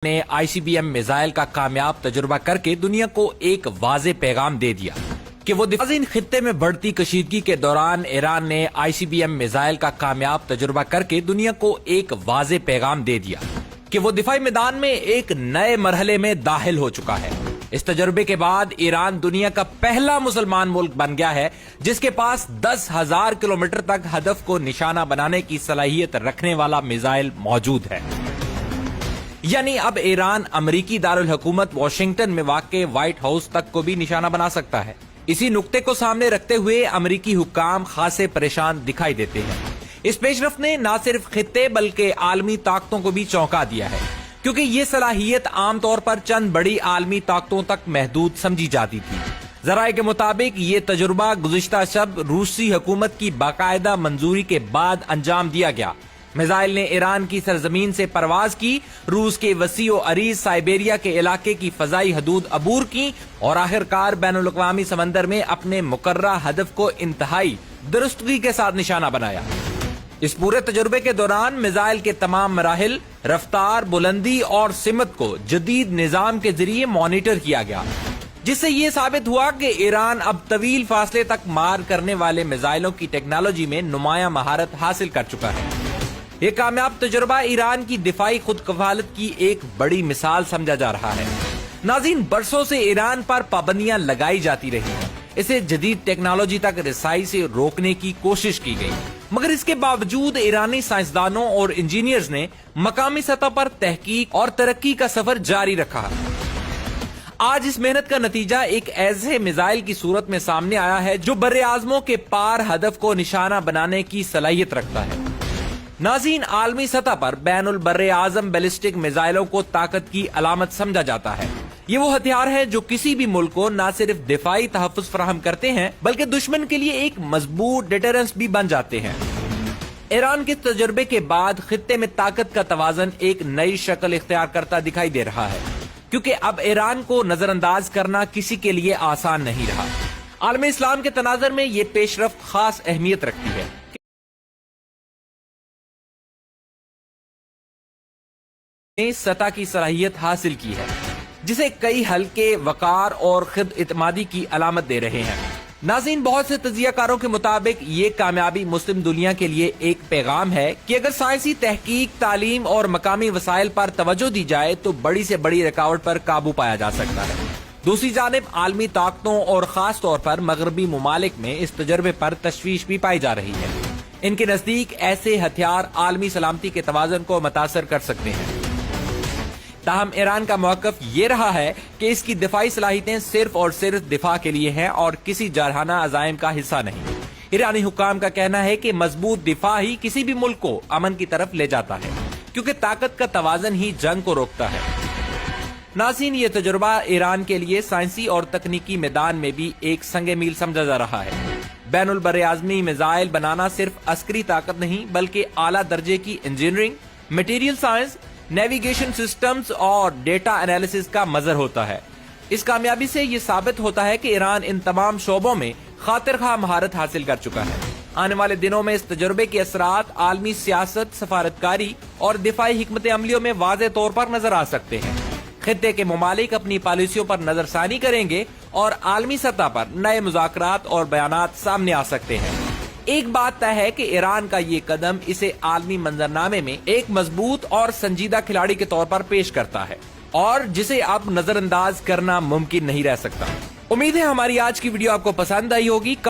نے ICBM missile کا کامیاب تجربہ کرکے دنیا کو ایک واضح پیغام دے دیا کہ وہ دفاعی خطے میں بڑھتی کشیدگی کے دوران ایران نے ICBM میزائل کا کامیاب تجربہ کرکے دنیا کو ایک واضح پیغام دے دیا کہ وہ دفاعی میدان میں ایک نئے مرحلے میں داخل ہو چکا ہے۔ اس تجربے کے بعد ایران دنیا کا پہلا مسلمان ملک بن گیا ہے جس کے پاس 10,000 کلومیٹر تک ہدف کو نشانہ بنانے کی صلاحیت رکھنے والا میزائل موجود ہے۔ یعنی اب ایران امریکی دارالحکومت واشنگٹن میں واقع وائٹ ہاؤس تک کو بھی نشانہ بنا سکتا ہے۔ اسی نقطے کو سامنے رکھتے ہوئے امریکی حکام خاصے پریشان دکھائی دیتے ہیں۔ اس پیش رفت نے نہ صرف خطے بلکہ عالمی طاقتوں کو بھی چونکا دیا ہے، کیونکہ یہ صلاحیت عام طور پر چند بڑی عالمی طاقتوں تک محدود سمجھی جاتی تھی۔ ذرائع کے مطابق یہ تجربہ گزشتہ شب روسی حکومت کی باقاعدہ منظوری کے بعد انجام دیا گیا۔ میزائل نے ایران کی سرزمین سے پرواز کی، روس کے وسیع و عریض سائبیریا کے علاقے کی فضائی حدود عبور کی اور آخرکار بین الاقوامی سمندر میں اپنے مقررہ ہدف کو انتہائی درستگی کے ساتھ نشانہ بنایا۔ اس پورے تجربے کے دوران میزائل کے تمام مراحل، رفتار، بلندی اور سمت کو جدید نظام کے ذریعے مانیٹر کیا گیا، جس سے یہ ثابت ہوا کہ ایران اب طویل فاصلے تک مار کرنے والے میزائلوں کی ٹیکنالوجی میں نمایاں مہارت حاصل کر چکا ہے۔ یہ کامیاب تجربہ ایران کی دفاعی خود کفالت کی ایک بڑی مثال سمجھا جا رہا ہے۔ ناظرین، برسوں سے ایران پر پابندیاں لگائی جاتی رہی ہیں، اسے جدید ٹیکنالوجی تک رسائی سے روکنے کی کوشش کی گئی، مگر اس کے باوجود ایرانی سائنسدانوں اور انجینئرز نے مقامی سطح پر تحقیق اور ترقی کا سفر جاری رکھا۔ آج اس محنت کا نتیجہ ایک ایسے میزائل کی صورت میں سامنے آیا ہے جو بر اعظموں کے پار ہدف کو نشانہ بنانے کی صلاحیت رکھتا ہے۔ ناظرین، عالمی سطح پر بین البر اعظم بیلسٹک میزائلوں کو طاقت کی علامت سمجھا جاتا ہے۔ یہ وہ ہتھیار ہے جو کسی بھی ملک کو نہ صرف دفاعی تحفظ فراہم کرتے ہیں بلکہ دشمن کے لیے ایک مضبوط ڈیٹرنس بھی بن جاتے ہیں۔ ایران کے تجربے کے بعد خطے میں طاقت کا توازن ایک نئی شکل اختیار کرتا دکھائی دے رہا ہے، کیونکہ اب ایران کو نظر انداز کرنا کسی کے لیے آسان نہیں رہا۔ عالم اسلام کے تناظر میں یہ پیش رفت خاص اہمیت رکھتی ہے۔ نے سطح کی صلاحیت حاصل کی ہے جسے کئی ہلکے وقار اور خود اعتمادی کی علامت دے رہے ہیں۔ ناظرین، بہت سے تجزیہ کاروں کے مطابق یہ کامیابی مسلم دنیا کے لیے ایک پیغام ہے کہ اگر سائنسی تحقیق، تعلیم اور مقامی وسائل پر توجہ دی جائے تو بڑی سے بڑی رکاوٹ پر قابو پایا جا سکتا ہے۔ دوسری جانب عالمی طاقتوں اور خاص طور پر مغربی ممالک میں اس تجربے پر تشویش بھی پائی جا رہی ہے۔ ان کے نزدیک ایسے ہتھیار عالمی سلامتی کے توازن کو متاثر کر سکتے ہیں۔ تاہم ایران کا موقف یہ رہا ہے کہ اس کی دفاعی صلاحیتیں صرف اور صرف دفاع کے لیے ہیں اور کسی جارحانہ عزائم کا حصہ نہیں۔ ایرانی حکام کا کہنا ہے کہ مضبوط دفاع ہی کسی بھی ملک کو امن کی طرف لے جاتا ہے، کیونکہ طاقت کا توازن ہی جنگ کو روکتا ہے۔ ناظرین، یہ تجربہ ایران کے لیے سائنسی اور تکنیکی میدان میں بھی ایک سنگ میل سمجھا جا رہا ہے۔ بین البر اعظمی میزائل بنانا صرف عسکری طاقت نہیں بلکہ اعلیٰ درجے کی engineering, material science, navigation systems اور ڈیٹا انالیسس کا مظہر ہوتا ہے۔ اس کامیابی سے یہ ثابت ہوتا ہے کہ ایران ان تمام شعبوں میں خاطر خواہ مہارت حاصل کر چکا ہے۔ آنے والے دنوں میں اس تجربے کے اثرات عالمی سیاست، سفارتکاری اور دفاعی حکمت عملیوں میں واضح طور پر نظر آ سکتے ہیں۔ خطے کے ممالک اپنی پالیسیوں پر نظر ثانی کریں گے اور عالمی سطح پر نئے مذاکرات اور بیانات سامنے آ سکتے ہیں۔ ایک بات طے ہے کہ ایران کا یہ قدم اسے عالمی منظرنامے میں ایک مضبوط اور سنجیدہ کھلاڑی کے طور پر پیش کرتا ہے اور جسے اب نظر انداز کرنا ممکن نہیں رہ سکتا۔ امید ہے ہماری آج کی ویڈیو آپ کو پسند آئی ہوگی۔